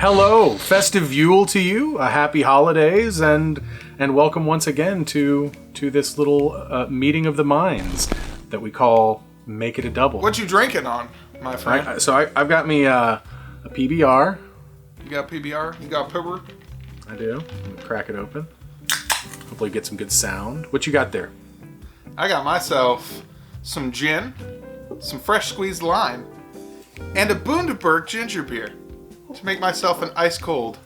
Hello, festive Yule to you, happy holidays, and welcome once again to this little meeting of the minds that we call Make It a Double. What you drinking on, my friend? I've got me a PBR. You got PBR? You got Pooper? I do. I'm gonna crack it open. Hopefully get some good sound. What you got there? I got myself some gin, some fresh squeezed lime, and a Bundaberg ginger beer to make myself an ice cold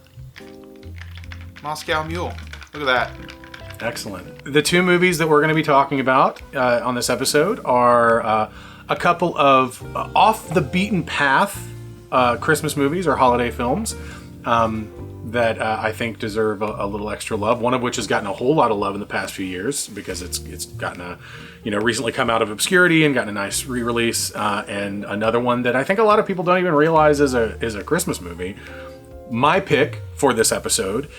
Moscow Mule. Look at that. Excellent. The two movies that we're going to be talking about on this episode are a couple of off the beaten path Christmas movies or holiday films that I think deserve a little extra love. One of which has gotten a whole lot of love in the past few years because it's gotten recently come out of obscurity and gotten a nice re-release. And another one that I think a lot of people don't even realize is a Christmas movie. My pick for this episode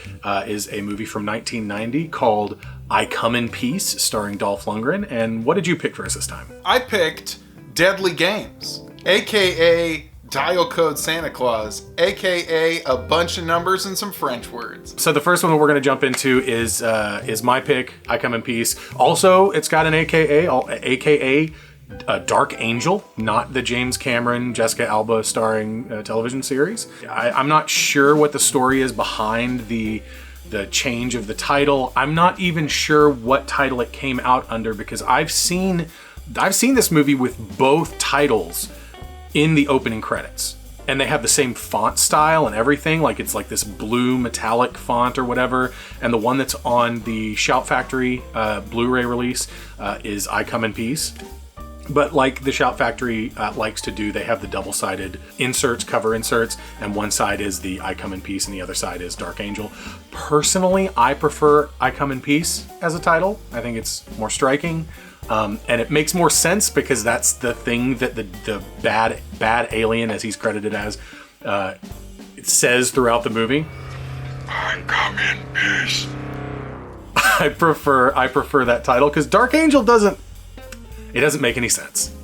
is a movie from 1990 called I Come in Peace, starring Dolph Lundgren. And what did you pick for us this time? I picked Deadly Games, aka Dial Code Santa Claus, aka a bunch of numbers and some French words. So the first one that we're going to jump into is my pick, I Come in Peace. Also, it's got an aka Dark Angel, not the James Cameron, Jessica Alba starring television series. I'm not sure what the story is behind the change of the title. I'm not even sure what title it came out under because I've seen this movie with both titles in the opening credits, and they have the same font style and everything. Like it's like this blue metallic font or whatever, and the one that's on the Shout Factory Blu-ray release is I Come in Peace. But like the Shout Factory likes to do, they have the double-sided inserts, cover inserts, and one side is the I Come in Peace and the other side is Dark Angel. Personally, I prefer I Come in Peace as a title. I think it's more striking. And it makes more sense because that's the thing that the bad alien, as he's credited as, it says throughout the movie. I come in peace. I prefer that title because Dark Angel doesn't make any sense.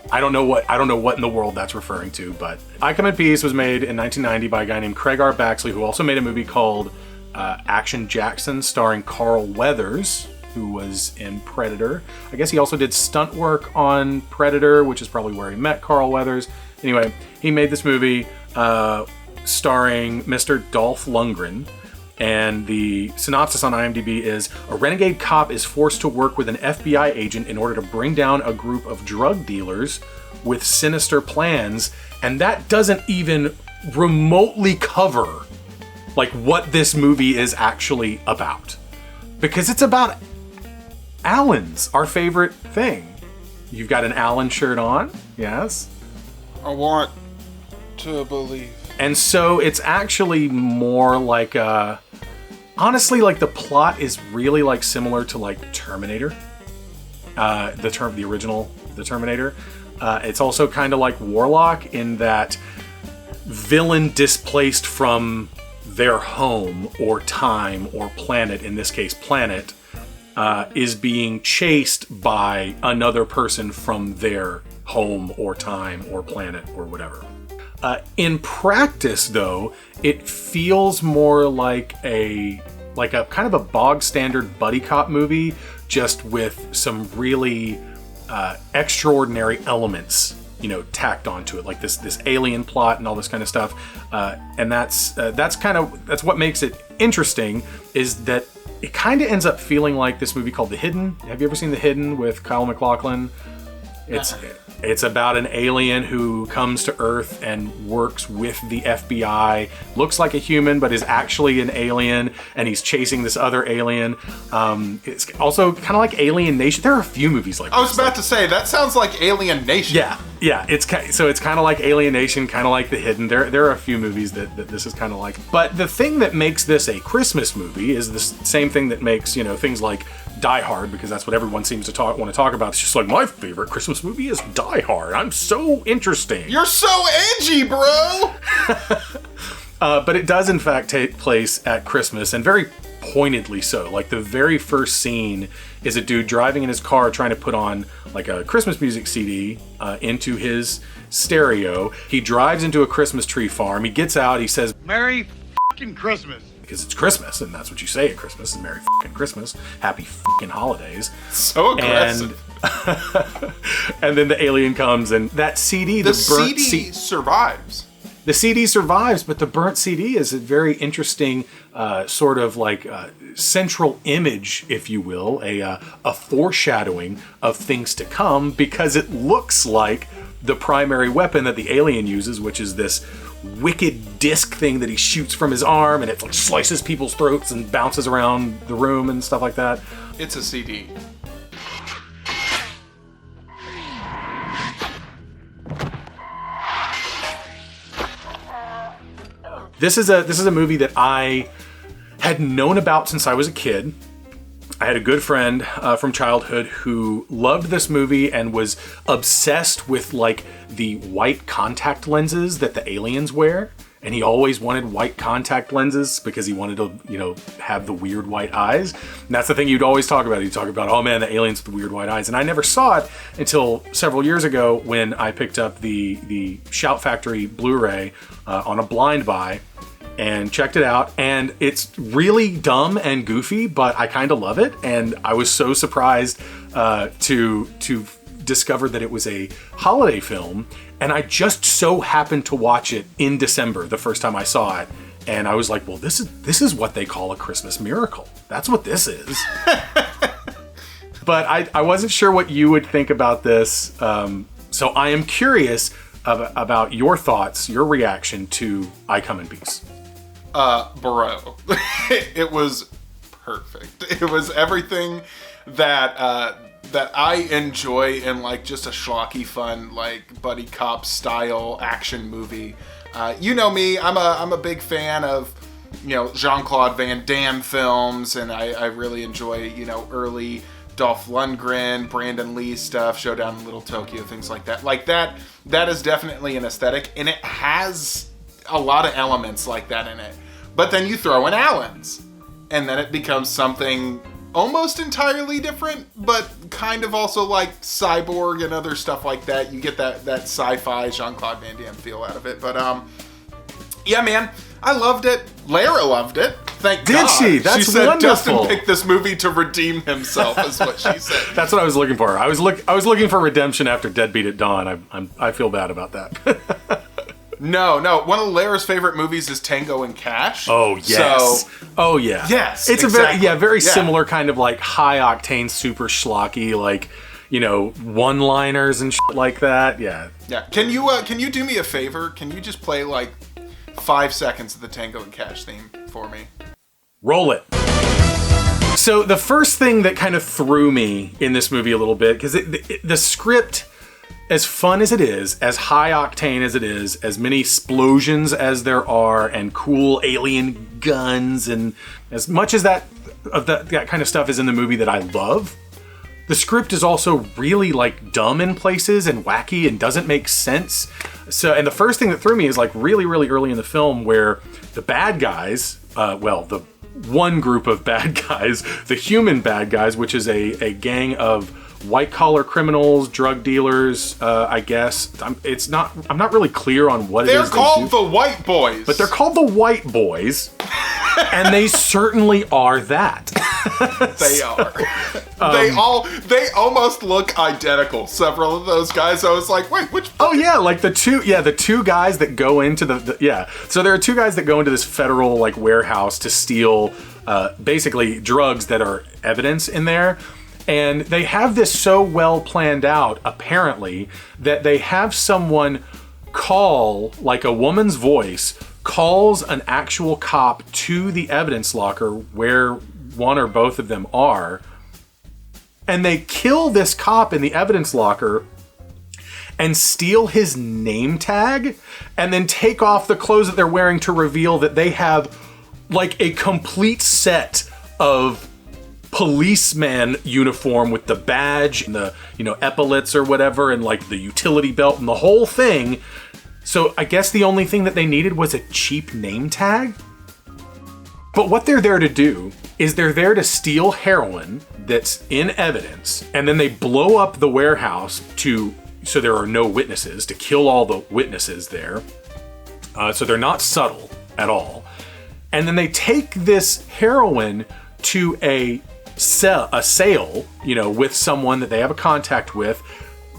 I don't know what in the world that's referring to, but I Come in Peace was made in 1990 by a guy named Craig R. Baxley, who also made a movie called Action Jackson, starring Carl Weathers, who was in Predator. I guess he also did stunt work on Predator, which is probably where he met Carl Weathers. Anyway, he made this movie starring Mr. Dolph Lundgren. And the synopsis on IMDb is, a renegade cop is forced to work with an FBI agent in order to bring down a group of drug dealers with sinister plans. And that doesn't even remotely cover like what this movie is actually about. Because it's about Allens, our favorite thing. You've got an Allen shirt on, yes? I want to believe. And so it's actually more like honestly, like the plot is really like similar to like Terminator. The original Terminator. It's also kind of like Warlock in that villain displaced from their home or time or planet, in this case planet, is being chased by another person from their home or time or planet or whatever. In practice, though, it feels more like a kind of a bog standard buddy cop movie, just with some really extraordinary elements, tacked onto it, like this alien plot and all this kind of stuff. And that's what makes it interesting, is that it kind of ends up feeling like this movie called The Hidden. Have you ever seen The Hidden with Kyle MacLachlan? It's about an alien who comes to Earth and works with the FBI, looks like a human, but is actually an alien, and he's chasing this other alien. It's also kind of like Alien Nation. There are a few movies like this. I was about to say, that sounds like Alien Nation. Yeah. It's kind of like Alien Nation, kind of like The Hidden. There are a few movies that this is kind of like. But the thing that makes this a Christmas movie is the same thing that makes, things like Die Hard, because that's what everyone seems to want to talk about. It's just like, my favorite Christmas movie is Die Hard. I'm so interesting. You're so edgy, bro! But it does in fact take place at Christmas, and very pointedly so. Like the very first scene is a dude driving in his car trying to put on like a Christmas music CD into his stereo. He drives into a Christmas tree farm. He gets out. He says, Merry fucking Christmas. Because it's Christmas, and that's what you say at Christmas, is Merry fucking Christmas, Happy fucking holidays. So aggressive. And then the alien comes, and that CD, the burnt CD survives. The CD survives, but the burnt CD is a very interesting sort of like central image, if you will, a foreshadowing of things to come, because it looks like the primary weapon that the alien uses, which is this wicked disc thing that he shoots from his arm, and it like slices people's throats and bounces around the room and stuff like that. It's a CD. This is a movie that I had known about since I was a kid. I had a good friend from childhood who loved this movie and was obsessed with like the white contact lenses that the aliens wear. And he always wanted white contact lenses because he wanted to, you know, have the weird white eyes. And that's the thing you'd always talk about. You'd talk about, oh man, the aliens with the weird white eyes. And I never saw it until several years ago when I picked up the Shout Factory Blu-ray on a blind buy and checked it out. And it's really dumb and goofy, but I kind of love it. And I was so surprised to discover that it was a holiday film. And I just so happened to watch it in December, the first time I saw it. And I was like, well, this is what they call a Christmas miracle. That's what this is. But I wasn't sure what you would think about this. So I am curious about your thoughts, your reaction to I Come in Peace. Bro. It was perfect. It was everything that I enjoy in like just a schlocky, fun, like buddy cop style action movie. You know me, I'm a big fan of, you know, Jean-Claude Van Damme films, and I really enjoy, you know, early Dolph Lundgren, Brandon Lee stuff, Showdown in Little Tokyo, things like that. Like that is definitely an aesthetic, and it has a lot of elements like that in it. But then you throw in Allen's, and then it becomes something almost entirely different, but kind of also like Cyborg and other stuff like that. You get that sci-fi Jean-Claude Van Damme feel out of it. But yeah, man, I loved it. Lara loved it. Thank God. Did she? That's she said wonderful. Dustin picked this movie to redeem himself, is what she said. That's what I was looking for. I was looking for redemption after Deadbeat at Dawn. I feel bad about that. No. One of Lara's favorite movies is Tango and Cash. Oh yes. So, oh yeah. Yes. It's exactly. a very similar kind of like high octane, super schlocky, like, you know, one-liners and shit like that. Yeah. Yeah. Can you do me a favor? Can you just play like 5 seconds of the Tango and Cash theme for me? Roll it. So the first thing that kind of threw me in this movie a little bit, because the script, as fun as it is, as high octane as it is, as many explosions as there are, and cool alien guns, and as much as that kind of stuff is in the movie that I love, the script is also really like dumb in places and wacky and doesn't make sense. So, and the first thing that threw me is like really, really early in the film where the bad guys, the one group of bad guys, the human bad guys, which is a gang of white-collar criminals, drug dealers, I guess. I'm not really clear on what it is. They're called the White Boys. But they're called the White Boys, and they certainly are that. They are. They almost look identical. Several of those guys. I was like, wait, which? Oh yeah, like the two guys that go into the. So there are two guys that go into this federal like warehouse to steal basically drugs that are evidence in there. And they have this so well planned out, apparently, that they have someone call, like a woman's voice, calls an actual cop to the evidence locker where one or both of them are. And they kill this cop in the evidence locker and steal his name tag and then take off the clothes that they're wearing to reveal that they have like a complete set of policeman uniform with the badge and the, you know, epaulets or whatever, and like the utility belt and the whole thing. So I guess the only thing that they needed was a cheap name tag. But what they're there to do is they're there to steal heroin that's in evidence, and then they blow up the warehouse so there are no witnesses, to kill all the witnesses there. So they're not subtle at all. And then they take this heroin to a sale, with someone that they have a contact with,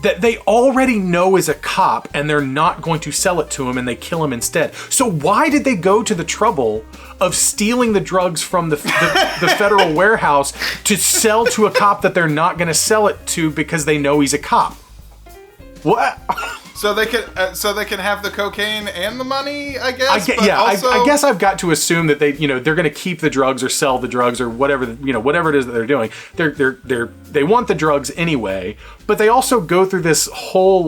that they already know is a cop, and they're not going to sell it to him, and they kill him instead. So why did they go to the trouble of stealing the drugs from the federal warehouse to sell to a cop that they're not going to sell it to because they know he's a cop? What? So they can have the cocaine and the money, I guess. I guess I've got to assume that they're going to keep the drugs or sell the drugs or whatever whatever it is that they're doing. They want the drugs anyway, but they also go through this whole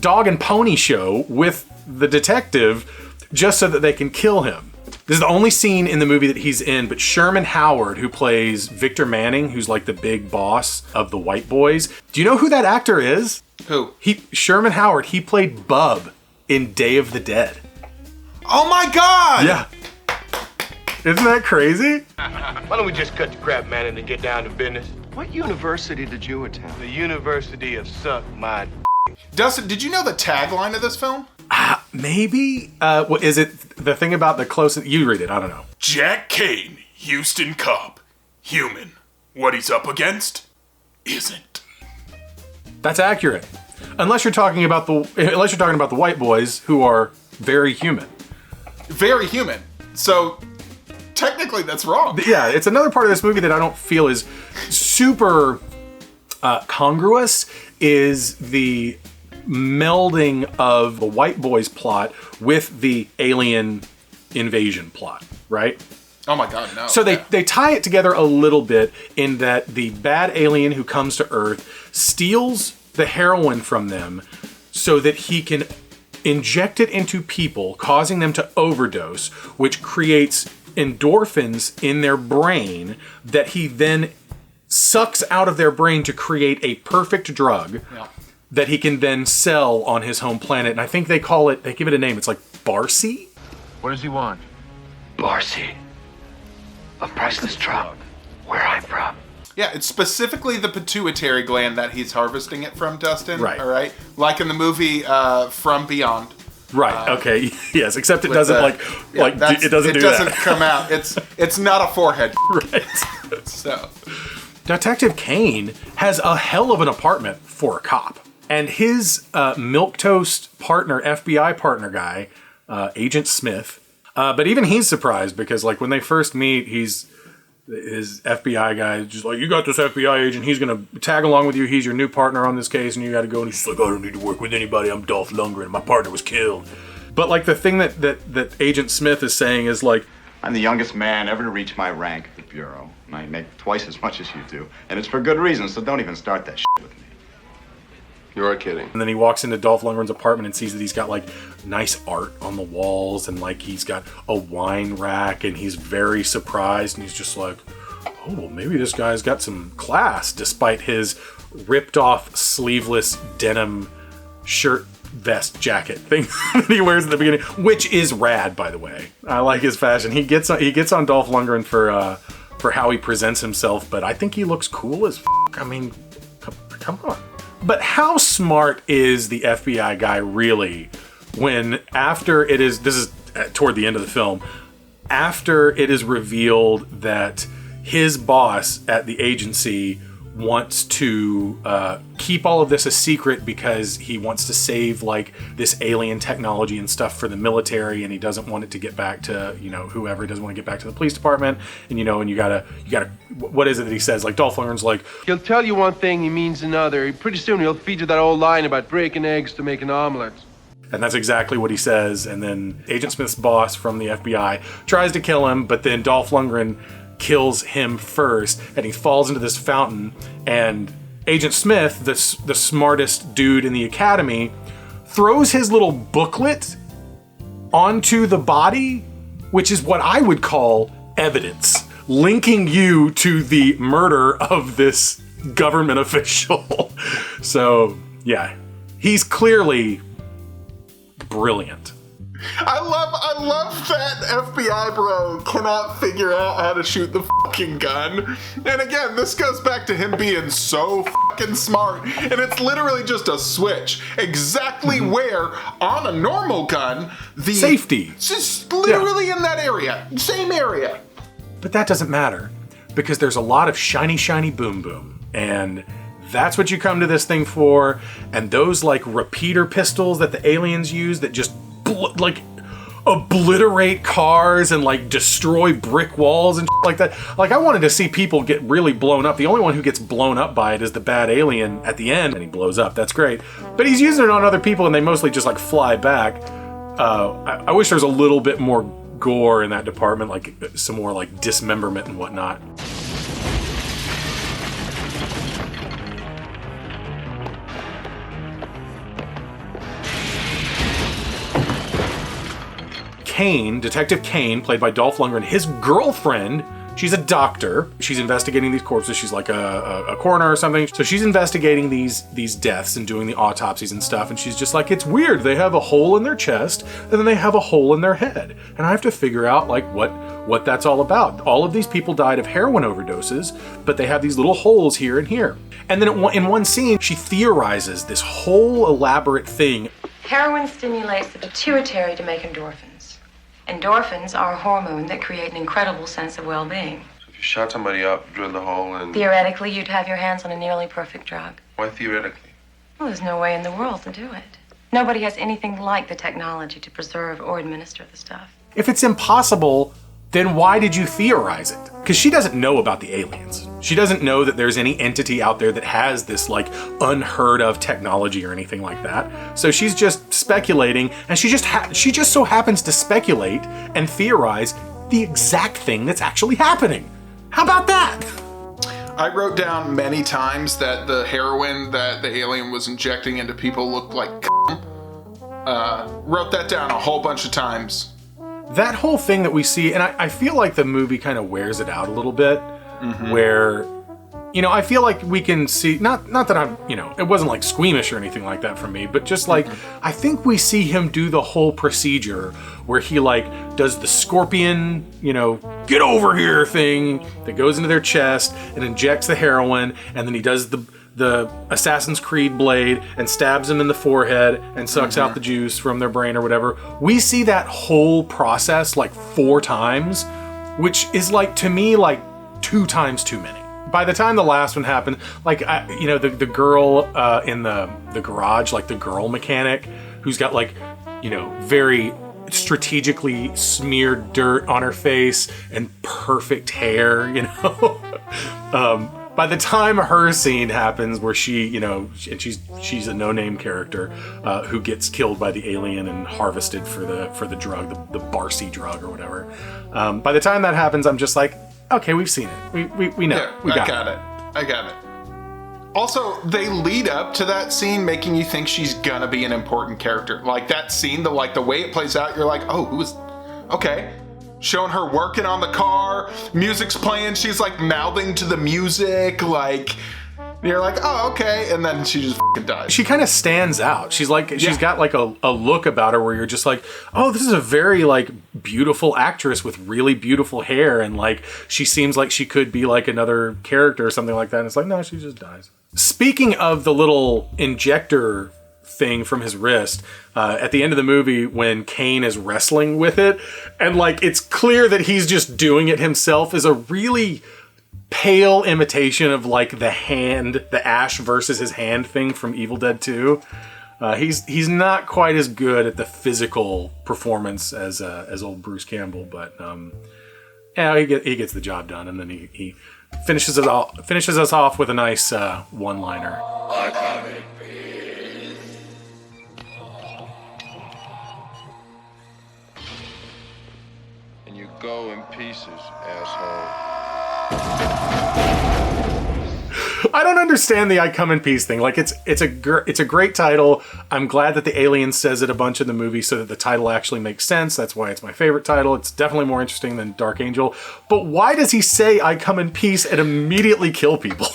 dog and pony show with the detective just so that they can kill him. This is the only scene in the movie that he's in, but Sherman Howard, who plays Victor Manning, who's like the big boss of the White Boys. Do you know who that actor is? Who? Sherman Howard. He played Bub in Day of the Dead. Oh my God! Yeah. Isn't that crazy? Why don't we just cut the crap, man, and get down to business? What university did you attend? The University of Suck My Dustin, did you know the tagline of this film? Maybe. What is it? The thing about the closest... You read it. I don't know. Jack Kane, Houston cop. Human. What he's up against isn't. That's accurate. Unless you're talking about the White Boys, who are very human. Very human. So technically that's wrong. Yeah, it's another part of this movie that I don't feel is super congruous, is the melding of the White Boys plot with the alien invasion plot, right? Oh my God, no. So they tie it together a little bit in that the bad alien who comes to Earth steals the heroin from them so that he can inject it into people, causing them to overdose, which creates endorphins in their brain that he then sucks out of their brain to create a perfect drug that he can then sell on his home planet. And I think they give it a name. It's like Barcy? What does he want? Barcy. A priceless drug. Where I'm from. Yeah, it's specifically the pituitary gland that he's harvesting it from, Dustin. Right. All right. Like in the movie From Beyond. Right. Okay. Yes. Except it doesn't it doesn't come out. It's not a forehead. Right. So, Detective Kane has a hell of an apartment for a cop, and his milquetoast partner, FBI partner guy, Agent Smith. But even he's surprised because, when they first meet, his FBI guy is just like, you got this FBI agent, he's going to tag along with you, he's your new partner on this case, and you got to go, and he's like, I don't need to work with anybody, I'm Dolph Lundgren, my partner was killed. But the thing that Agent Smith is saying is I'm the youngest man ever to reach my rank at the Bureau, and I make twice as much as you do, and it's for good reason, so don't even start that shit with me. You're kidding. And then he walks into Dolph Lundgren's apartment and sees that he's got nice art on the walls, and he's got a wine rack, and he's very surprised, and he's just like, oh, well, maybe this guy's got some class, despite his ripped off sleeveless denim shirt vest jacket thing that he wears at the beginning, which is rad, by the way. I like his fashion. He gets on Dolph Lundgren for how he presents himself, but I think he looks cool as I mean, come on. But how smart is the FBI guy really when this is toward the end of the film, after it is revealed that his boss at the agency wants to keep all of this a secret because he wants to save this alien technology and stuff for the military, and he doesn't want it to get back to whoever. He doesn't want to get back to the police department, and and you gotta what is it that he says? Dolph Lundgren's He'll tell you one thing, he means another. Pretty soon he'll feed you that old line about breaking eggs to make an omelet. And that's exactly what he says. And then Agent Smith's boss from the FBI tries to kill him, but then Dolph Lundgren kills him first, and he falls into this fountain, and Agent Smith, the smartest dude in the academy, throws his little booklet onto the body, which is what I would call evidence, linking you to the murder of this government official. So, yeah, he's clearly brilliant. I love that FBI bro cannot figure out how to shoot the fucking gun. And again, this goes back to him being so fucking smart. And it's literally just a switch. Exactly where, on a normal gun, the... Safety. Just literally in that area. Same area. But that doesn't matter, because there's a lot of shiny, shiny boom boom. And that's what you come to this thing for. And those, like, repeater pistols that the aliens use that just, like, obliterate cars and, like, destroy brick walls and shit like that. Like, I wanted to see people get really blown up. The only one who gets blown up by it is the bad alien at the end, and he blows up. That's great. But he's using it on other people, and they mostly just, like, fly back. I wish there was a little bit more gore in that department, like some more, like, dismemberment and whatnot. Kane, Detective Kane, played by Dolph Lundgren, his girlfriend, she's a doctor. She's investigating these corpses. She's like a coroner or something. So she's investigating these deaths and doing the autopsies and stuff. And she's just like, it's weird. They have a hole in their chest and then they have a hole in their head. And I have to figure out like what that's all about. All of these people died of heroin overdoses, but they have these little holes here and here. And then in one scene, she theorizes this whole elaborate thing. Heroin stimulates the pituitary to make endorphins. Endorphins are a hormone that create an incredible sense of well-being. So if you shot somebody up, drilled a hole, and... Theoretically, you'd have your hands on a nearly perfect drug. Why theoretically? Well, there's no way in the world to do it. Nobody has anything like the technology to preserve or administer the stuff. If it's impossible, then why did you theorize it? Because she doesn't know about the aliens. She doesn't know that there's any entity out there that has this like unheard of technology or anything like that. So she's just speculating, and she just so happens to speculate and theorize the exact thing that's actually happening. How about that? I wrote down many times that the heroin that the alien was injecting into people looked like wrote that down a whole bunch of times. That whole thing that we see, and I feel like the movie kind of wears it out a little bit, where, you know, I feel like we can see, not that I'm, you know, it wasn't like squeamish or anything like that for me, but just like, I think we see him do the whole procedure where he like does the scorpion, you know, get over here thing that goes into their chest and injects the heroin, and then he does the Assassin's Creed blade and stabs them in the forehead and sucks out the juice from their brain or whatever. We see that whole process like 4 times, which is like, to me, like 2 times too many. By the time the last one happened, like, you know, the girl in the garage, like the girl mechanic who's got like, you know, very strategically smeared dirt on her face and perfect hair, you know. By the time her scene happens where she, you know, and she's a no-name character who gets killed by the alien and harvested for the drug, the Barcy drug or whatever. By the time that happens, I'm just like, okay, we've seen it. We know. Yeah, I got it. Also, they lead up to that scene making you think she's gonna be an important character. Like that scene, the way it plays out, you're like, oh, who is... Okay. Showing her working on the car, music's playing, she's like mouthing to the music, like, you're like, oh, okay, and then she just fucking dies. She kind of stands out. She's like, she's got like a look about her where you're just like, oh, this is a very like beautiful actress with really beautiful hair, and like she seems like she could be like another character or something like that, and it's like, no, she just dies. Speaking of the little injector thing from his wrist, at the end of the movie when Kane is wrestling with it, and like it's clear that he's just doing it himself, is a really pale imitation of like the Ash versus his hand thing from Evil Dead 2. He's not quite as good at the physical performance as old Bruce Campbell, but yeah, he gets the job done, and then he finishes us off with a nice one-liner. Go in pieces, asshole. I don't understand the "I come in peace" thing. Like it's a great title. I'm glad that the alien says it a bunch in the movie so that the title actually makes sense. That's why it's my favorite title. It's definitely more interesting than Dark Angel. But why does he say "I come in peace" and immediately kill people?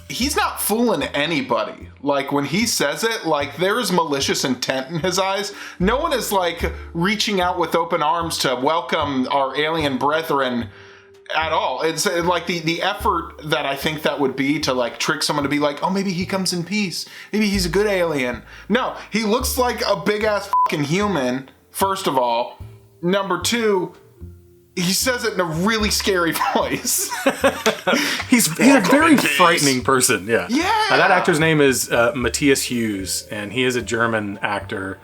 He's not fooling anybody. Like, when he says it, like, there is malicious intent in his eyes. No one is, like, reaching out with open arms to welcome our alien brethren at all. It's like the effort that I think that would be to, like, trick someone to be like, oh, maybe he comes in peace. Maybe he's a good alien. No, he looks like a big-ass fucking human, first of all. Number two, he says it in a really scary voice. He's a very frightening person, yeah. Yeah! That actor's name is Matthias Hughes, and he is a German actor,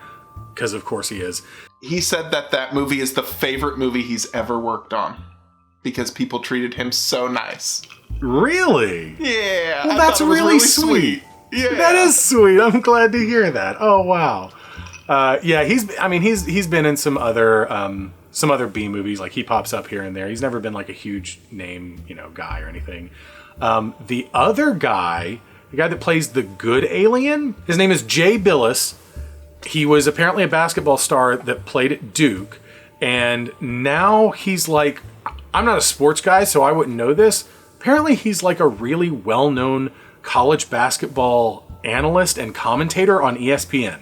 because of course he is. He said that movie is the favorite movie he's ever worked on, because people treated him so nice. Really? Yeah. Well, that's really sweet. Yeah. That is sweet. I'm glad to hear that. Oh, wow. Yeah, he's been in some other B movies. Like, he pops up here and there. He's never been like a huge name, guy or anything. The other guy, the guy that plays the good alien, his name is Jay Bilis. He was apparently a basketball star that played at Duke, and now he's like, I'm not a sports guy, so I wouldn't know this. Apparently he's like a really well-known college basketball analyst and commentator on ESPN.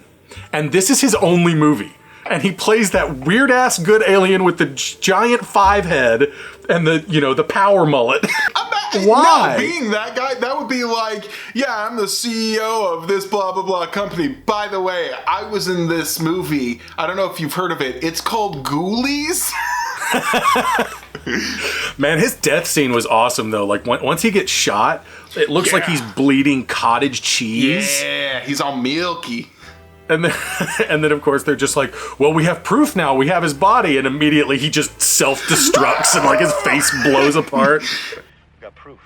And this is his only movie. And he plays that weird-ass good alien with the giant 5 head and the power mullet. Why? No, being that guy, that would be like, yeah, I'm the CEO of this blah, blah, blah company. By the way, I was in this movie. I don't know if you've heard of it. It's called Ghoulies. Man, his death scene was awesome, though. Like, once he gets shot, it looks like he's bleeding cottage cheese. Yeah, he's all milky. And then, of course, they're just like, well, we have proof now. We have his body. And immediately he just self-destructs and, like, his face blows apart. We got proof.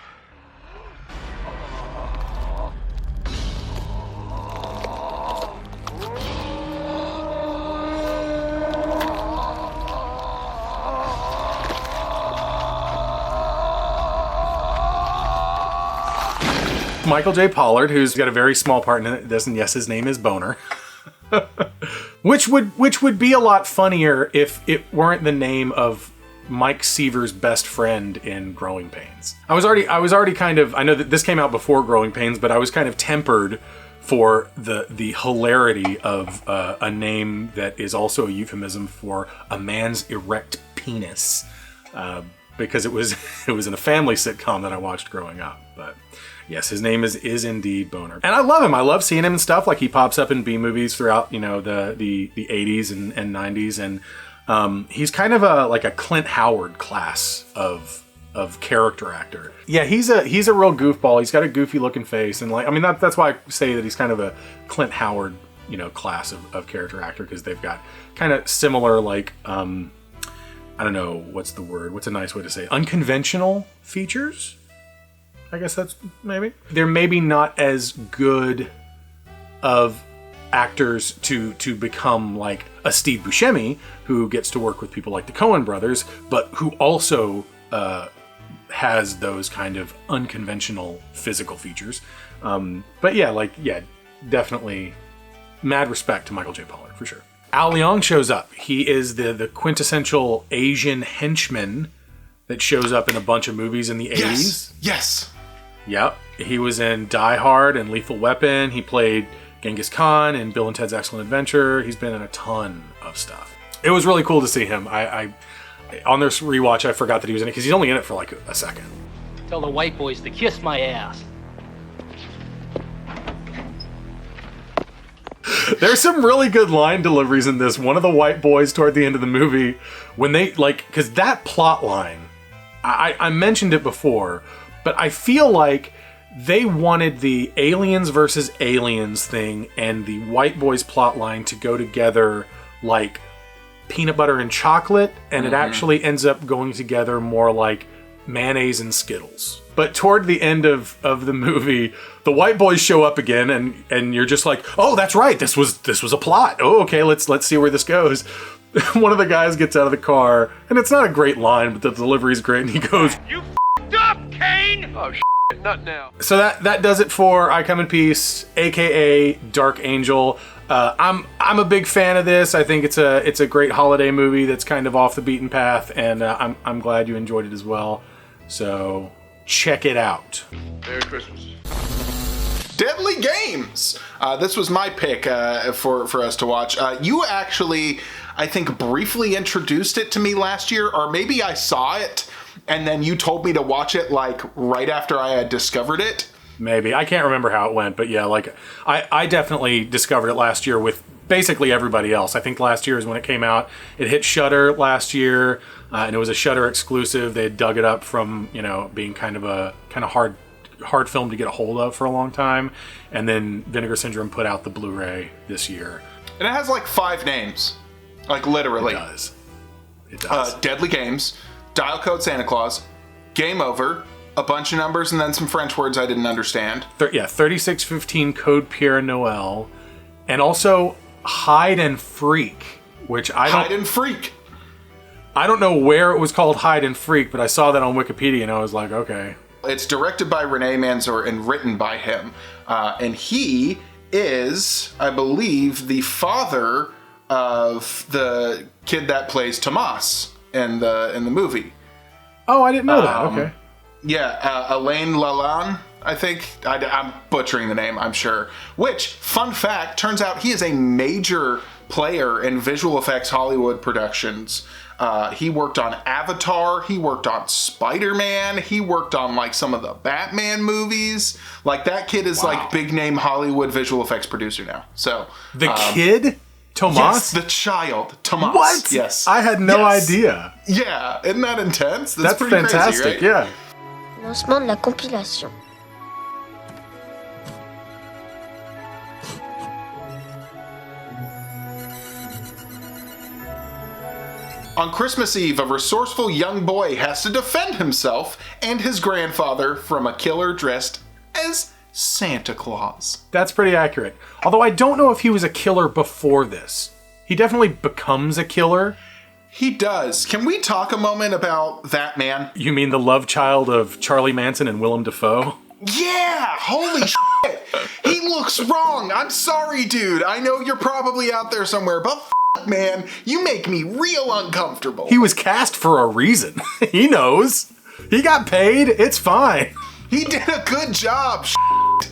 Michael J. Pollard, who's got a very small part in it, and yes, his name is Boner. which would be a lot funnier if it weren't the name of Mike Seaver's best friend in Growing Pains. I was already kind of, I know that this came out before Growing Pains, but I was kind of tempered for the hilarity of a name that is also a euphemism for a man's erect penis, because it was in a family sitcom that I watched growing up. But yes, his name is indeed Boner. And I love him. I love seeing him in stuff. Like, he pops up in B movies throughout, the 80s and 90s. And he's kind of a Clint Howard class of character actor. Yeah, he's a real goofball. He's got a goofy looking face. And that's why I say that he's kind of a Clint Howard, class of character actor, because they've got kind of similar, I don't know, what's the word? What's a nice way to say it? Unconventional features? I guess that's maybe. They're maybe not as good of actors to become like a Steve Buscemi, who gets to work with people like the Coen brothers, but who also has those kind of unconventional physical features. But yeah, definitely mad respect to Michael J. Pollard, for sure. Al Leong shows up. He is the quintessential Asian henchman that shows up in a bunch of movies in the 80s. Yes. Yep. He was in Die Hard and Lethal Weapon. He played Genghis Khan in Bill and Ted's Excellent Adventure. He's been in a ton of stuff. It was really cool to see him. I on this rewatch, I forgot that he was in it, because he's only in it for like a second. Tell the white boys to kiss my ass. There's some really good line deliveries in this. One of the white boys toward the end of the movie, when they, because that plot line, I mentioned it before, but I feel like they wanted the aliens versus aliens thing and the white boys plot line to go together like peanut butter and chocolate, and it actually ends up going together more like mayonnaise and Skittles. But toward the end of the movie, the white boys show up again, and you're just like, oh, that's right, this was a plot. Oh, okay, let's see where this goes. One of the guys gets out of the car, and it's not a great line, but the delivery's great, and he goes, You f***ed up, Kane! Oh, not now. So that does it for I Come in Peace, aka Dark Angel. I'm a big fan of this. I think it's a great holiday movie that's kind of off the beaten path, and I'm glad you enjoyed it as well. So check it out. Merry Christmas. Deadly Games. This was my pick for us to watch. You actually, I think, briefly introduced it to me last year, or maybe I saw it, and then you told me to watch it, like, right after I had discovered it. Maybe. I can't remember how it went, but yeah, like, I definitely discovered it last year with basically everybody else. I think last year is when it came out. It hit Shudder last year, and it was a Shudder exclusive. They had dug it up from, being kind of hard film to get a hold of for a long time, and then Vinegar Syndrome put out the Blu-ray this year. And it has like 5 names, like literally. It does. Deadly Games, Dial Code Santa Claus, Game Over, a bunch of numbers, and then some French words I didn't understand. 3615 Code Pierre Noel, and also Hide and Freak, which Hide and Freak. I don't know where it was called Hide and Freak, but I saw that on Wikipedia and I was like, okay. It's directed by René Manzor and written by him. And he is, I believe, the father of the kid that plays Tomas in the movie. Oh, I didn't know that. Okay. Yeah, Alain Lalande, I think. I'm butchering the name, I'm sure. Which, fun fact, turns out he is a major player in visual effects Hollywood productions. He worked on Avatar, he worked on Spider-Man, he worked on like some of the Batman movies. Like that kid is like big name Hollywood visual effects producer now. So the kid? Tomas? Yes, the child. Tomas. What? Yes. I had no idea. Yeah, isn't that intense? That's pretty fantastic, crazy, right? Yeah. Lancement de la compilation. On Christmas Eve, a resourceful young boy has to defend himself and his grandfather from a killer dressed as Santa Claus. That's pretty accurate. Although I don't know if he was a killer before this. He definitely becomes a killer. He does. Can we talk a moment about that man? You mean the love child of Charlie Manson and Willem Dafoe? Yeah! Holy shit! He looks wrong! I'm sorry, dude. I know you're probably out there somewhere, but man, you make me real uncomfortable. He was cast for a reason. He knows. He got paid. It's fine. He did a good job.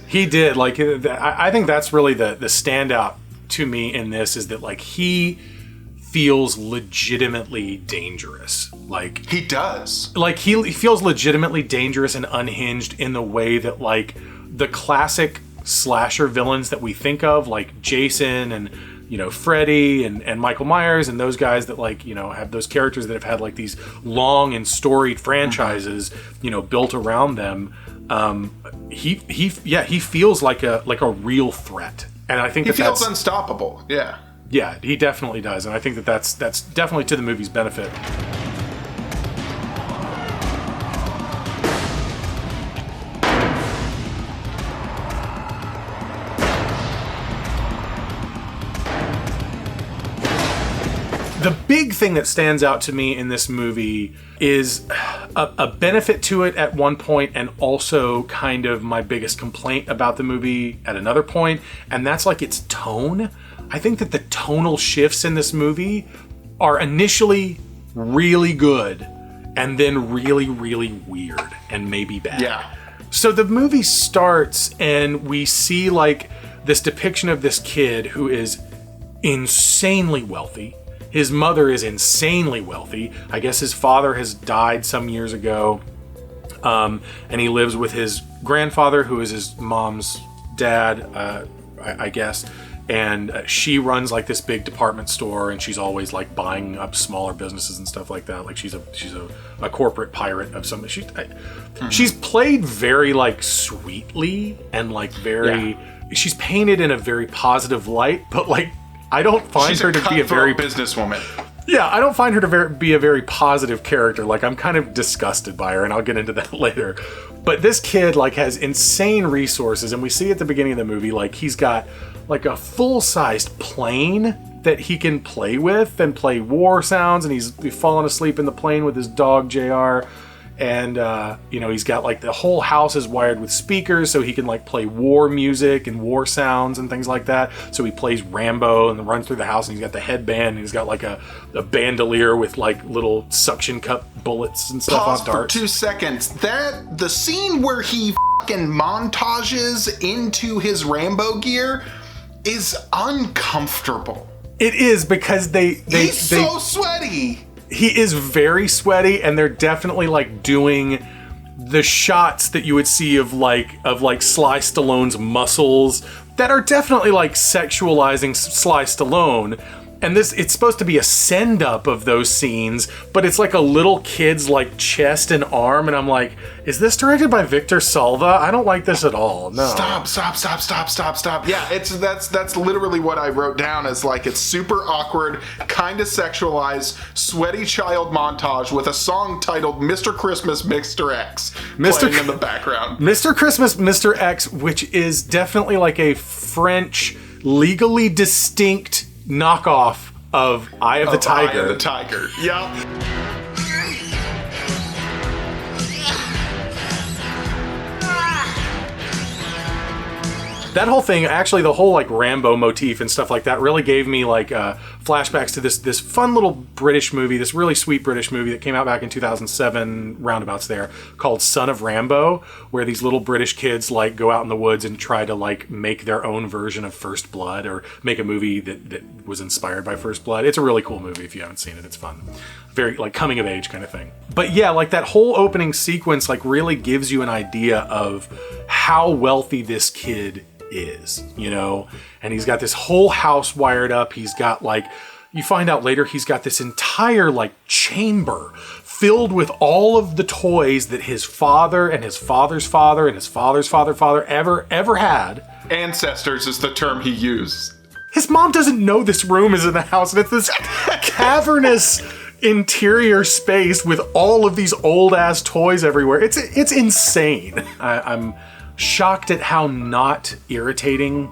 He did. Like, I think that's really the standout to me in this is that, like, he feels legitimately dangerous. Like, he does. Like, he feels legitimately dangerous and unhinged in the way that, like, the classic slasher villains that we think of, like Jason and Freddy and Michael Myers and those guys that, like, have those characters that have had, like, these long and storied franchises, built around them. He feels like a real threat. And I think he feels unstoppable. Yeah. Yeah, he definitely does. And I think that's definitely to the movie's benefit. The big thing that stands out to me in this movie is a benefit to it at one point, and also kind of my biggest complaint about the movie at another point, and that's like its tone. I think that the tonal shifts in this movie are initially really good and then really, really weird and maybe bad. Yeah. So the movie starts and we see like this depiction of this kid who is insanely wealthy. His mother is insanely wealthy. I guess his father has died some years ago. And he lives with his grandfather, who is his mom's dad, I guess. And she runs like this big department store, and she's always like buying up smaller businesses and stuff like that. Like she's a corporate pirate of some. She's played very like sweetly and like very. Yeah. She's painted in a very positive light, but like I don't find her to be a very businesswoman. Yeah, I don't find her to be a very positive character. Like, I'm kind of disgusted by her, and I'll get into that later. But this kid, like, has insane resources, and we see at the beginning of the movie, like, he's got, like, a full-sized plane that he can play with and play war sounds, and he's fallen asleep in the plane with his dog, JR. And, he's got, like, the whole house is wired with speakers so he can, like, play war music and war sounds and things like that. So he plays Rambo and runs through the house, and he's got the headband, and he's got, like, a bandolier with, like, little suction cup bullets and stuff on darts. For 2 seconds. The scene where he fucking montages into his Rambo gear is uncomfortable. It is, because he's so sweaty. He is very sweaty, and they're definitely like doing the shots that you would see of like Sly Stallone's muscles that are definitely like sexualizing Sly Stallone. And it's supposed to be a send-up of those scenes, but it's like a little kid's like chest and arm, and I'm like, is this directed by Victor Salva? I don't like this at all. No. Stop. Yeah, that's literally what I wrote down as like, it's super awkward, kind of sexualized, sweaty child montage with a song titled Mr. Christmas, Mr. X playing in the background. Mr. Christmas, Mr. X, which is definitely like a French, legally distinct knockoff of Eye of the Tiger. Eye of the Tiger. Yep. That whole thing, actually, the whole like Rambo motif and stuff like that really gave me like flashbacks to this fun little British movie, this really sweet British movie that came out back in 2007, roundabouts there, called Son of Rambo, where these little British kids like go out in the woods and try to like make their own version of First Blood, or make a movie that was inspired by First Blood. It's a really cool movie if you haven't seen it. It's fun. Very like coming of age kind of thing. But yeah, like that whole opening sequence like really gives you an idea of how wealthy this kid is, you know? And he's got this whole house wired up. He's got like, you find out later, he's got this entire like chamber filled with all of the toys that his father and his father's father and his father's father ever had. Ancestors is the term he used. His mom doesn't know this room is in the house, and it's this cavernous interior space with all of these old ass toys everywhere. It's insane. I'm shocked at how not irritating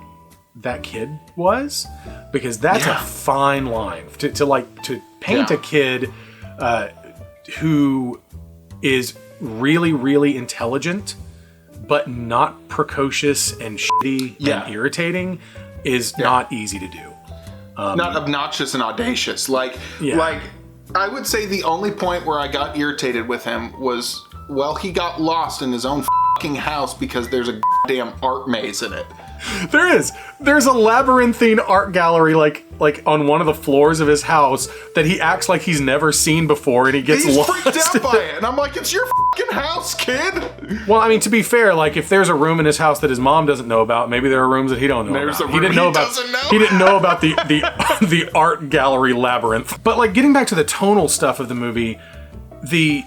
that kid was, because that's a fine line to paint a kid who is really, really intelligent but not precocious and shitty and irritating is not easy to do. Not obnoxious and audacious. Like I would say the only point where I got irritated with him was, well, he got lost in his own fucking house because there's a goddamn art maze in it. There's a labyrinthine art gallery like on one of the floors of his house that he acts like he's never seen before, and he's lost. Freaked out by it, and I'm like, it's your fucking house, kid. Well, I mean, to be fair, like if there's a room in his house that his mom doesn't know about, maybe there are rooms that he don't know about. He didn't know about the art gallery labyrinth. But like getting back to the tonal stuff of the movie, the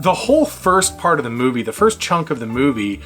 whole first part of the movie, the first chunk of the movie,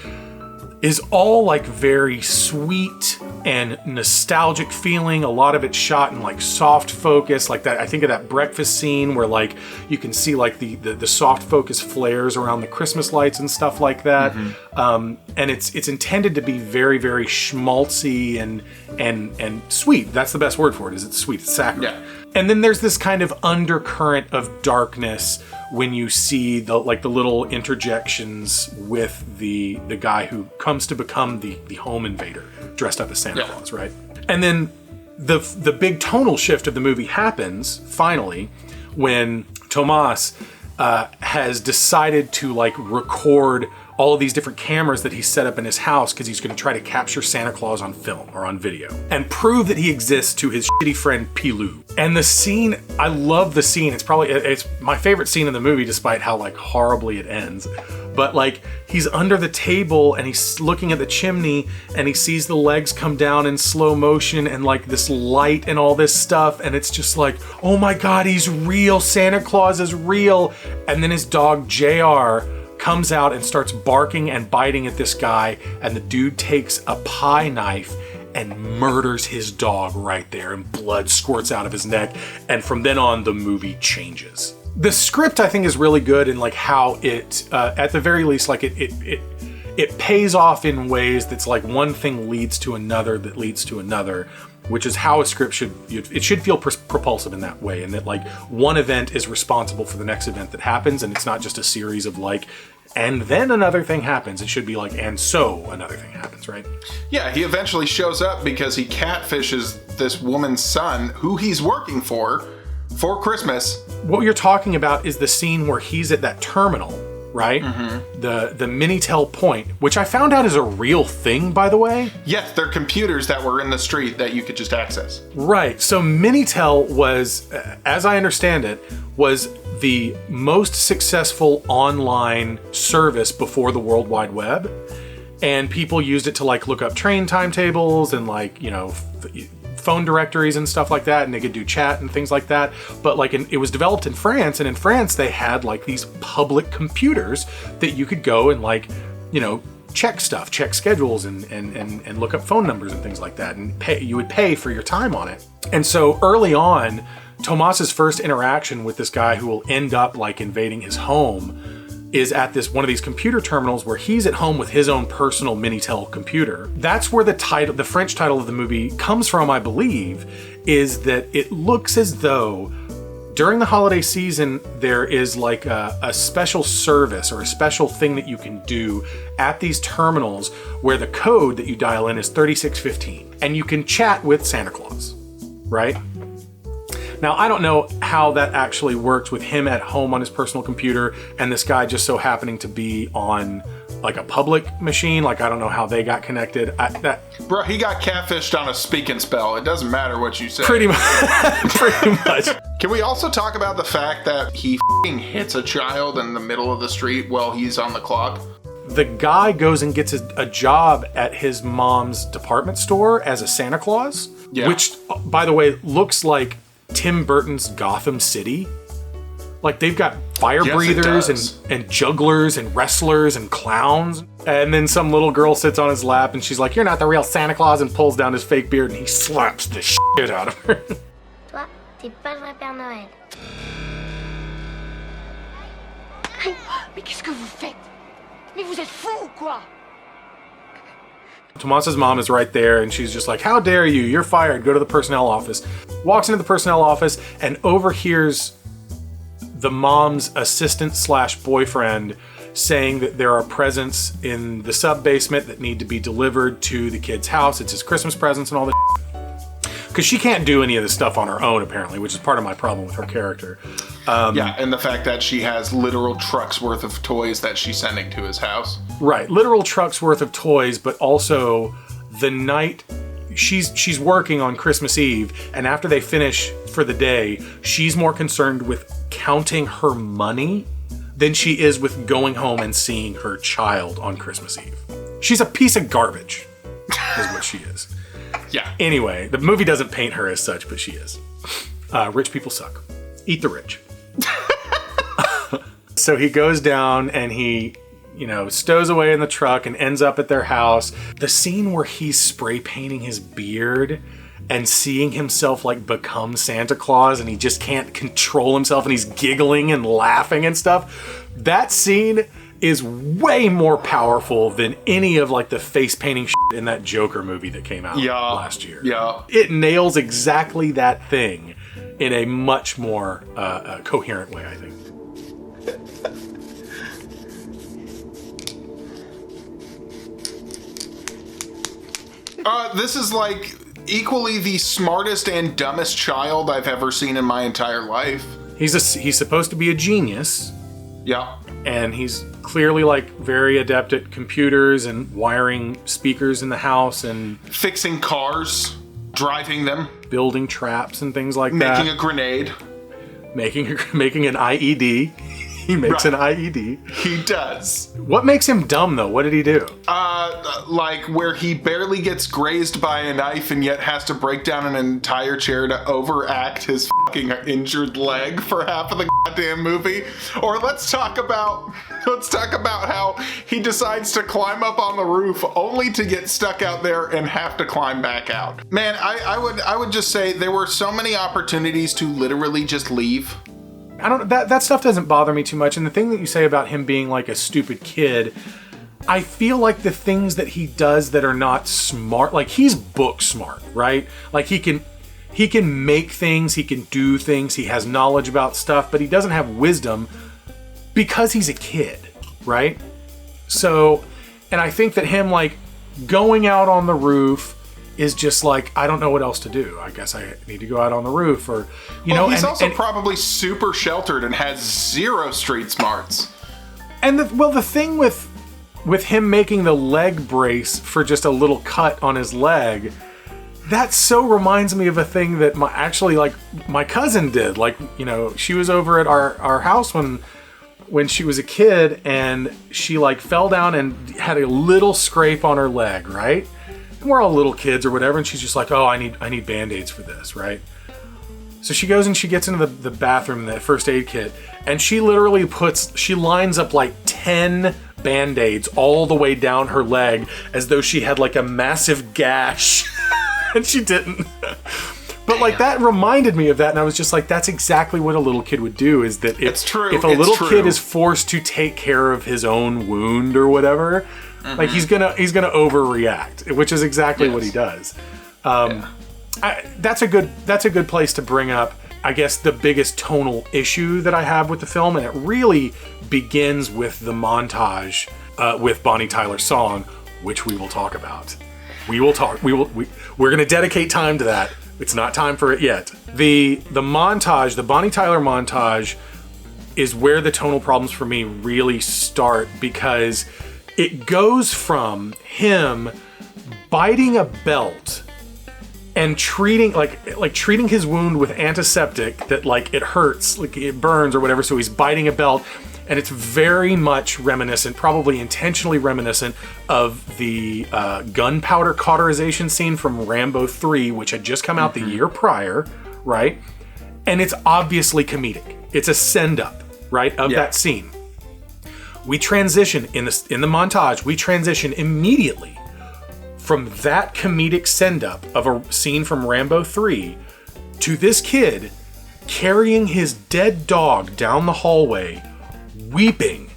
is all like very sweet and nostalgic feeling. A lot of it shot in like soft focus, like that. I think of that breakfast scene where like you can see like the soft focus flares around the Christmas lights and stuff like that. Mm-hmm. And it's intended to be very, very schmaltzy and sweet. That's the best word for it. Is it's sweet, it's saccharine. Yeah. And then there's this kind of undercurrent of darkness when you see the little interjections with the guy who comes to become the home invader dressed up as Santa Claus, right? And then the big tonal shift of the movie happens finally when Tomas has decided to like record all of these different cameras that he set up in his house because he's going to try to capture Santa Claus on film or on video and prove that he exists to his shitty friend Pilou. And the scene, I love the scene. It's my favorite scene in the movie, despite how like horribly it ends. But like he's under the table and he's looking at the chimney and he sees the legs come down in slow motion and like this light and all this stuff. And it's just like, oh my God, he's real. Santa Claus is real. And then his dog JR comes out and starts barking and biting at this guy, and the dude takes a pie knife and murders his dog right there, and blood squirts out of his neck, and from then on the movie changes. The script I think is really good in like how it at the very least like it pays off in ways that's like one thing leads to another that leads to another, which is how a script should feel propulsive in that way, and that like one event is responsible for the next event that happens, and it's not just a series of like, and then another thing happens. It should be like, and so another thing happens, right? Yeah, he eventually shows up because he catfishes this woman's son who he's working for Christmas. What you're talking about is the scene where he's at that terminal, right? The Minitel point, which I found out is a real thing, by the way. Yes, they're computers that were in the street that you could just access. Right. So Minitel was, as I understand it, was the most successful online service before the World Wide Web. And people used it to like look up train timetables and like, you know, phone directories and stuff like that, and they could do chat and things like that. But like it was developed in France, and in France they had like these public computers that you could go and like, you know, check stuff, check schedules and look up phone numbers and things like that, and you would pay for your time on it. And so early on, Tomas's first interaction with this guy who will end up like invading his home is at this one of these computer terminals where he's at home with his own personal Minitel computer. That's where the French title of the movie comes from, I believe, is that it looks as though during the holiday season there is like a special service or a special thing that you can do at these terminals where the code that you dial in is 3615, and you can chat with Santa Claus, right? Now, I don't know how that actually works with him at home on his personal computer and this guy just so happening to be on like a public machine. Like, I don't know how they got connected. Bro, he got catfished on a speak and spell. It doesn't matter what you say. Pretty much. Pretty much. Can we also talk about the fact that he f***ing hits a child in the middle of the street while he's on the clock? The guy goes and gets a job at his mom's department store as a Santa Claus, which, by the way, looks like Tim Burton's Gotham City. Like, they've got fire breathers and jugglers and wrestlers and clowns. And then some little girl sits on his lap and she's like, "You're not the real Santa Claus," and pulls down his fake beard and he slaps the shit out of her. Toi, t'es pas le vrai Père Noël. Mais qu'est-ce que vous faites? Mais vous êtes fous ou quoi? Tomas's mom is right there and she's just like, "How dare you? You're fired. Go to the personnel office." Walks into the personnel office and overhears the mom's assistant / boyfriend saying that there are presents in the sub basement that need to be delivered to the kid's house. It's his Christmas presents and all this. Because she can't do any of this stuff on her own, apparently, which is part of my problem with her character. And the fact that she has literal trucks worth of toys that she's sending to his house. Right, literal trucks worth of toys, but also the night she's working on Christmas Eve, and after they finish for the day, she's more concerned with counting her money than she is with going home and seeing her child on Christmas Eve. She's a piece of garbage, is what she is. Yeah. Anyway, the movie doesn't paint her as such, but she is. Rich people suck. Eat the rich. So he goes down and he, you know, stows away in the truck and ends up at their house. The scene where he's spray painting his beard and seeing himself like become Santa Claus and he just can't control himself and he's giggling and laughing and stuff. That scene is way more powerful than any of like the face painting shit in that Joker movie that came out last year. Yeah. It nails exactly that thing in a much more coherent way, I think. This is like equally the smartest and dumbest child I've ever seen in my entire life. He's supposed to be a genius. Yeah. And he's clearly like very adept at computers and wiring speakers in the house and fixing cars, driving them, building traps and things like that. Making a grenade. Making an IED. He makes an IED. He does. What makes him dumb, though? What did he do? Like where he barely gets grazed by a knife and yet has to break down an entire chair to overact his fucking injured leg for half of the goddamn movie. Or let's talk about how he decides to climb up on the roof only to get stuck out there and have to climb back out. Man, I would just say there were so many opportunities to literally just leave. I don't. That stuff doesn't bother me too much. And the thing that you say about him being like a stupid kid, I feel like the things that he does that are not smart, like he's book smart, right? Like he can make things, he can do things, he has knowledge about stuff, but he doesn't have wisdom because he's a kid, right? So, and I think that him like going out on the roof is just like, I don't know what else to do. I guess I need to go out on the roof, or you know. He's also probably super sheltered and has zero street smarts. And the thing with him making the leg brace for just a little cut on his leg, that so reminds me of a thing that my cousin did. Like, you know, she was over at our house when she was a kid, and she like fell down and had a little scrape on her leg, right? And we're all little kids or whatever, and she's just like, oh, I need Band-Aids for this, right? So she goes and she gets into the bathroom, that first aid kit, and she literally lines up like 10 Band-Aids all the way down her leg as though she had like a massive gash. And she didn't. But like that reminded me of that, and I was just like, that's exactly what a little kid would do, is that if a little kid is forced to take care of his own wound or whatever, like he's gonna overreact, which is exactly what he does. That's a good place to bring up, I guess, the biggest tonal issue that I have with the film, and it really begins with the montage with Bonnie Tyler's song, which we will talk about. We're going to dedicate time to that. It's not time for it yet. The montage, the Bonnie Tyler montage, is where the tonal problems for me really start, because it goes from him biting a belt and treating his wound with antiseptic that like it hurts, like it burns or whatever, so he's biting a belt. And it's very much reminiscent, probably intentionally reminiscent, of the gunpowder cauterization scene from Rambo 3, which had just come out the year prior, right? And it's obviously comedic. It's a send-up, right, of that scene. We transition, in the montage, we transition immediately from that comedic send-up of a scene from Rambo 3 to this kid carrying his dead dog down the hallway, weeping,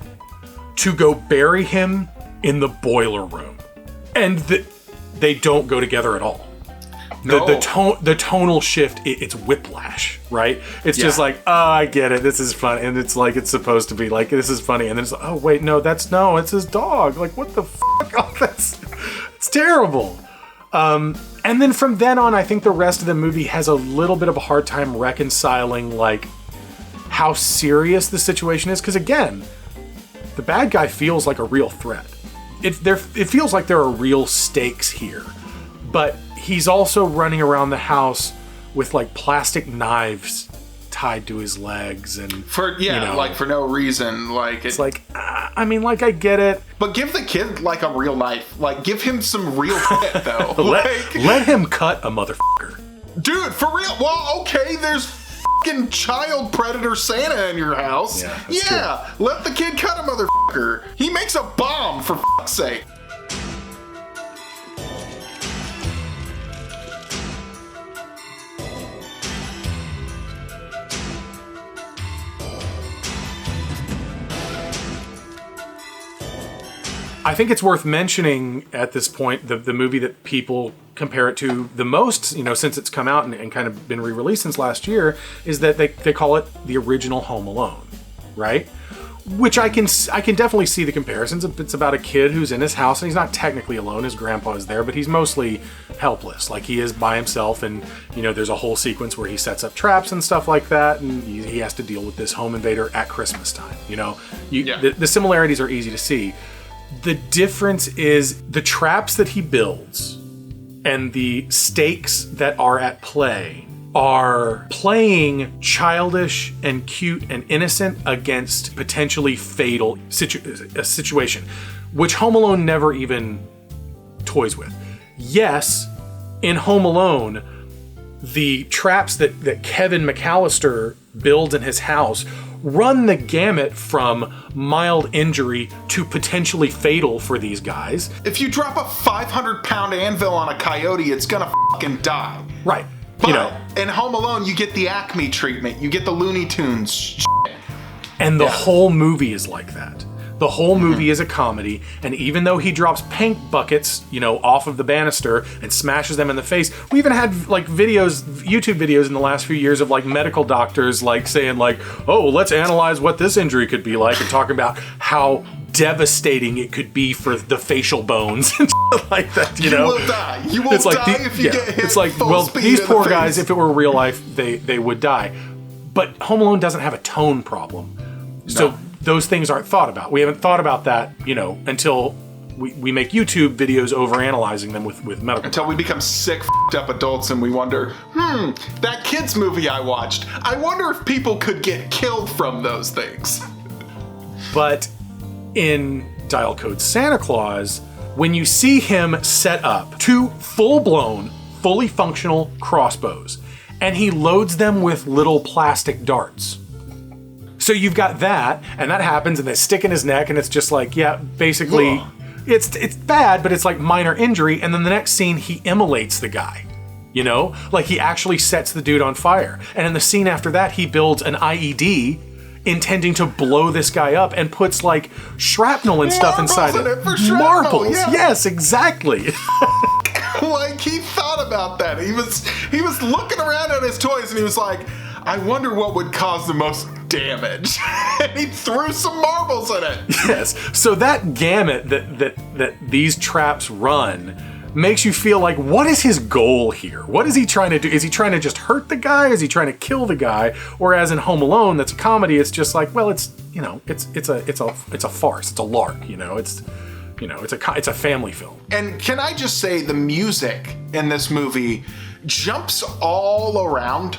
to go bury him in the boiler room. And they don't go together at all. No. The tonal shift, it's whiplash, right? It's just like, oh, I get it, this is funny, and it's like it's supposed to be like, this is funny, and then it's like, oh wait, no, it's his dog. Like, what the fuck? Oh, it's terrible. And then from then on, I think the rest of the movie has a little bit of a hard time reconciling like how serious the situation is, because again, the bad guy feels like a real threat. It feels like there are real stakes here, but he's also running around the house with like plastic knives tied to his legs, and for no reason. Like it's like, I mean, like, I get it, but give the kid like a real knife. Like, give him some real shit though. let him cut a motherfucker, dude. For real. Well, okay, there's fucking child predator Santa in your house. Yeah, let the kid cut a motherfucker. He makes a bomb, for fuck's sake. I think it's worth mentioning at this point, the movie that people compare it to the most, you know, since it's come out and kind of been re-released since last year, is that they call it the original Home Alone, right? Which I can definitely see the comparisons. It's about a kid who's in his house, and he's not technically alone. His grandpa is there, but he's mostly helpless. Like, he is by himself, and, you know, there's a whole sequence where he sets up traps and stuff like that, and he has to deal with this home invader at Christmas time, you know? The similarities are easy to see. The difference is the traps that he builds and the stakes that are at play are playing childish and cute and innocent against potentially fatal situation, which Home Alone never even toys with. Yes, in Home Alone, the traps that Kevin McAllister builds in his house run the gamut from mild injury to potentially fatal for these guys. If you drop a 500-pound anvil on a coyote, it's gonna fucking die. Right. But, you know, in Home Alone, you get the Acme treatment. You get the Looney Tunes shit. And the whole movie is like that. The whole movie is a comedy, and even though he drops paint buckets, you know, off of the banister and smashes them in the face, we even had like YouTube videos in the last few years of like medical doctors like saying like, oh, let's analyze what this injury could be like, and talking about how devastating it could be for the facial bones and shit like that. You know, will die. You will die if you get hit. It's like, well, these poor guys, if it were real life, they would die. But Home Alone doesn't have a tone problem. So those things aren't thought about. We haven't thought about that, until we make YouTube videos overanalyzing them with medical. Until we become sick, f***ed up adults and we wonder, that kids movie I watched, I wonder if people could get killed from those things. But in Dial Code Santa Claus, when you see him set up 2 full-blown, fully functional crossbows, and he loads them with little plastic darts. So you've got that, and that happens, and they stick in his neck, and it's just like, basically, it's bad, but it's like minor injury, and then the next scene, he immolates the guy. Like he actually sets the dude on fire. And in the scene after that, he builds an IED intending to blow this guy up and puts like shrapnel and stuff inside it. Marbles, yes, exactly. Like he thought about that. He was looking around at his toys and he was like, I wonder what would cause the most damage. And he threw some marbles in it. Yes. So that gamut that these traps run makes you feel like, what is his goal here? What is he trying to do? Is he trying to just hurt the guy? Is he trying to kill the guy? Whereas in Home Alone, that's a comedy. It's just like, well, it's a farce. It's a lark. It's a family film. And can I just say, the music in this movie jumps all around.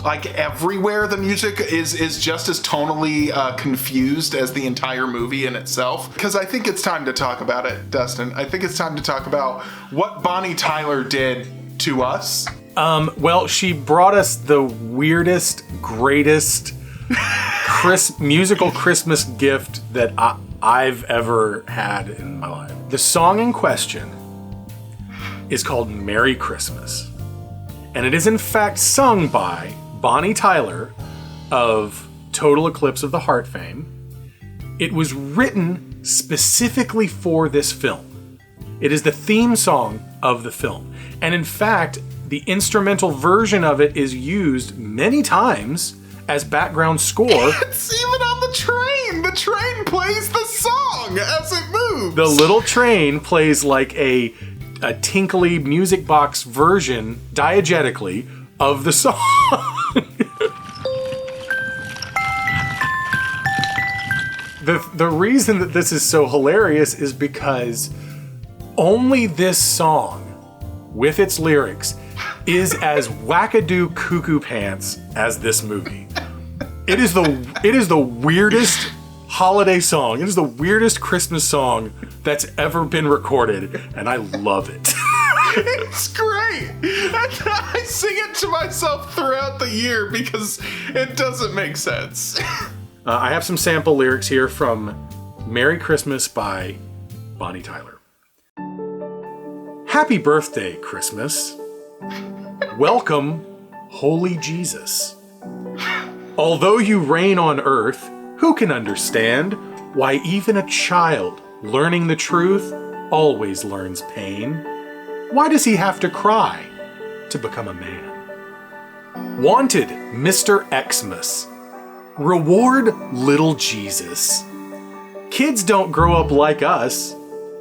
Like everywhere, the music is just as tonally confused as the entire movie in itself. Because I think it's time to talk about it, Dustin. I think it's time to talk about what Bonnie Tyler did to us. Well, she brought us the weirdest, greatest musical Christmas gift that I've ever had in my life. The song in question is called Merry Christmas. And it is in fact sung by Bonnie Tyler of Total Eclipse of the Heart fame. It was written specifically for this film. It is the theme song of the film. And in fact, the instrumental version of it is used many times as background score. It's even on the train. The train plays the song as it moves. The little train plays like a tinkly music box version diegetically of the song. The reason that this is so hilarious is because only this song, with its lyrics, is as wackadoo cuckoo pants as this movie. It is the weirdest holiday song. It is the weirdest Christmas song that's ever been recorded, and I love it. It's great. I sing it to myself throughout the year because it doesn't make sense. I have some sample lyrics here from Merry Christmas by Bonnie Tyler. Happy birthday, Christmas. Welcome, Holy Jesus. Although you reign on earth, who can understand why even a child learning the truth always learns pain? Why does he have to cry to become a man? Wanted, Mr. Xmas. Reward little Jesus. Kids don't grow up like us.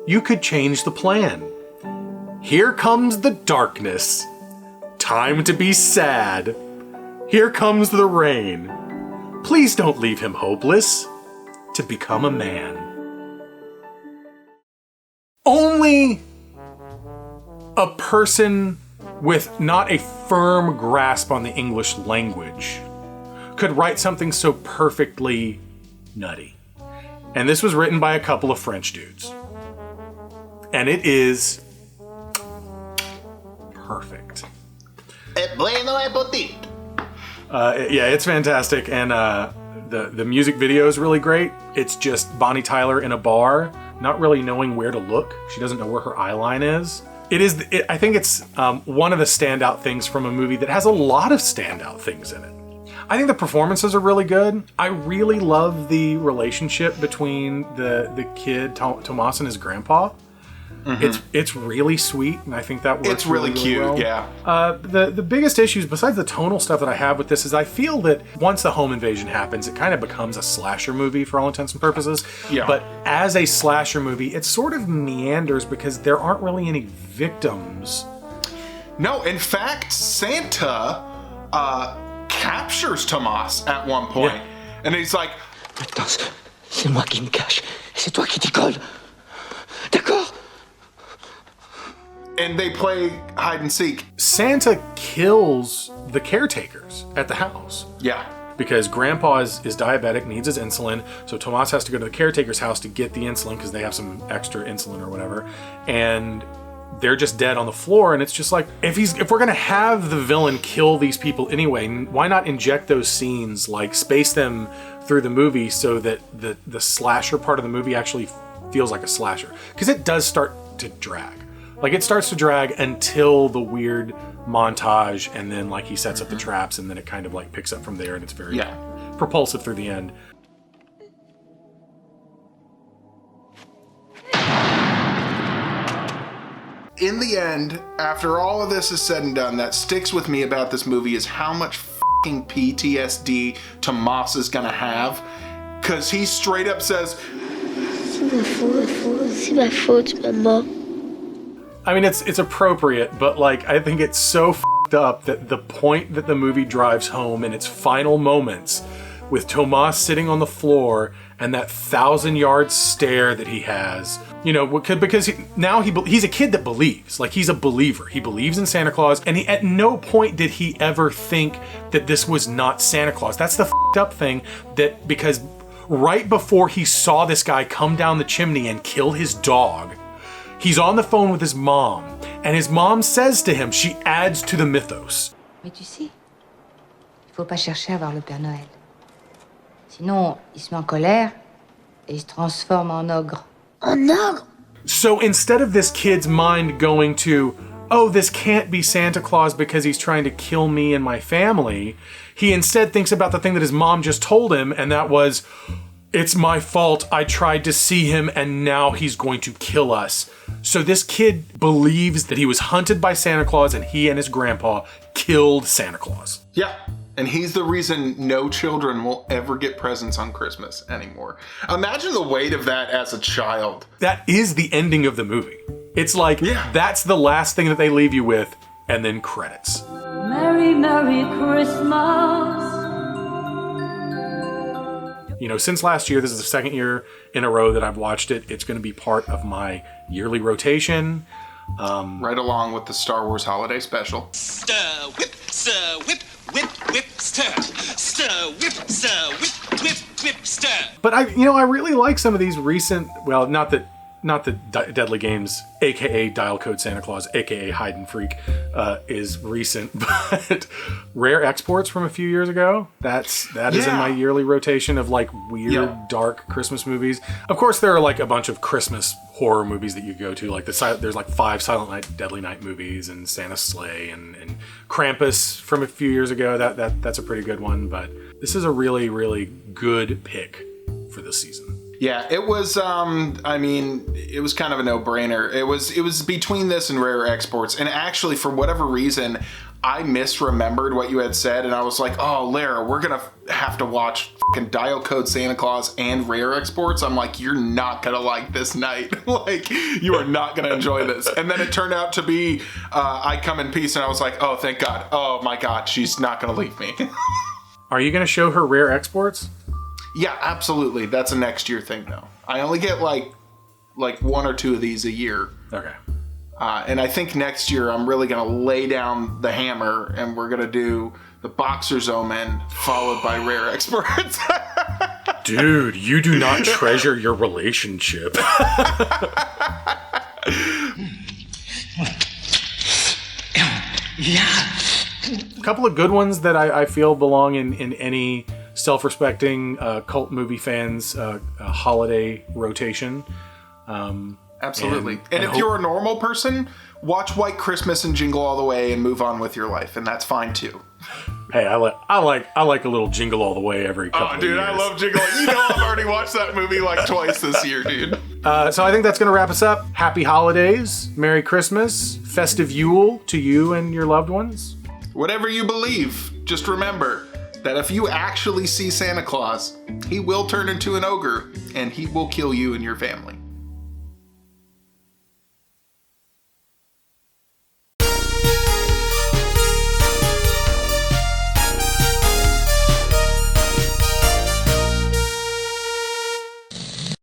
You could change the plan. Here comes the darkness. Time to be sad. Here comes the rain. Please don't leave him hopeless to become a man. Only a person with not a firm grasp on the English language could write something so perfectly nutty. And this was written by a couple of French dudes. And it is perfect. Yeah, it's fantastic. And the music video is really great. It's just Bonnie Tyler in a bar, not really knowing where to look. She doesn't know where her eye line is. I think it's one of the standout things from a movie that has a lot of standout things in it. I think the performances are really good. I really love the relationship between the kid, Tomas, and his grandpa. Mm-hmm. It's really sweet, and I think that works. It's really cute, well. Yeah. The biggest issues, besides the tonal stuff that I have with this, is I feel that once the home invasion happens, it kind of becomes a slasher movie for all intents and purposes. Yeah. But as a slasher movie, it sort of meanders because there aren't really any victims. No, in fact, Santa captures Tomas at one point, and he's like, C'est moi qui me cache, c'est toi qui décolle. D'accord? And they play hide and seek. Santa kills the caretakers at the house. Yeah. Because Grandpa is diabetic, needs his insulin, so Tomas has to go to the caretaker's house to get the insulin because they have some extra insulin or whatever, and they're just dead on the floor. And it's just like, if we're gonna have the villain kill these people anyway, why not inject those scenes, like space them through the movie so that the slasher part of the movie actually feels like a slasher? Because it does start to drag. Like, it starts to drag until the weird montage, and then like he sets up the traps, and then it kind of like picks up from there, and it's very propulsive through the end. In the end, after all of this is said and done, that sticks with me about this movie is how much fucking PTSD Tomas is gonna have, because he straight up says, C'est ma faute, maman. I mean, it's appropriate, but like, I think it's so f***ed up that the point that the movie drives home in its final moments, with Tomas sitting on the floor and that 1,000-yard stare that he has, you know, because he's a kid that believes. Like, he's a believer. He believes in Santa Claus, and at no point did he ever think that this was not Santa Claus. That's the f***ed up thing, that because right before he saw this guy come down the chimney and kill his dog, he's on the phone with his mom, and his mom says to him, she adds to the mythos. Mais tu sais, il faut pas chercher à voir le Père Noël. Sinon, il se met en colère et il se transforme en ogre. En ogre? So instead of this kid's mind going to, oh, this can't be Santa Claus because he's trying to kill me and my family, he instead thinks about the thing that his mom just told him, and that was, it's my fault. I tried to see him and now he's going to kill us. So this kid believes that he was hunted by Santa Claus and he and his grandpa killed Santa Claus. Yeah. And he's the reason no children will ever get presents on Christmas anymore. Imagine the weight of that as a child. That is the ending of the movie. It's like, that's the last thing that they leave you with, and then credits. Merry, Merry Christmas. You know, since last year, this is the second year in a row that I've watched it. It's going to be part of my yearly rotation. Right along with the Star Wars Holiday Special. Stir, whip, whip, whip, stir. Stir, whip, whip, whip, stir. But I really like some of these recent, well, not the Deadly Games, aka Dial Code Santa Claus, aka Hide and Freak, is recent, but Rare Exports from a few years ago, that is in my yearly rotation of like weird, dark Christmas movies. Of course, there are like a bunch of Christmas horror movies that you go to, like there's like 5 Silent Night, Deadly Night movies, and Santa's Sleigh, and Krampus from a few years ago. That's a pretty good one, but this is a really, really good pick for this season. Yeah, it was, it was kind of a no-brainer. It was between this and Rare Exports, and actually, for whatever reason, I misremembered what you had said, and I was like, oh, Lara, we're gonna have to watch fucking Dial Code Santa Claus and Rare Exports. I'm like, you're not gonna like this night. Like, you are not gonna enjoy this. And then it turned out to be I Come in Peace, and I was like, oh, thank God. Oh, my God, she's not gonna leave me. Are you gonna show her Rare Exports? Yeah, absolutely. That's a next year thing, though. I only get like 1 or 2 of these a year. Okay. And I think next year I'm really going to lay down the hammer, and we're going to do the Boxer's Omen followed by Rare Exports. Dude, you do not treasure your relationship. A couple of good ones that I feel belong in any self-respecting cult movie fans holiday rotation. Absolutely. And if you're a normal person, watch White Christmas and Jingle All the Way and move on with your life, and that's fine too. Hey, I like a little Jingle All the Way every couple of years. Oh, dude, I love Jingle. You know, I've already watched that movie like twice this year, dude. So I think that's going to wrap us up. Happy holidays, Merry Christmas, festive Yule to you and your loved ones. Whatever you believe, just remember that if you actually see Santa Claus, he will turn into an ogre, and he will kill you and your family.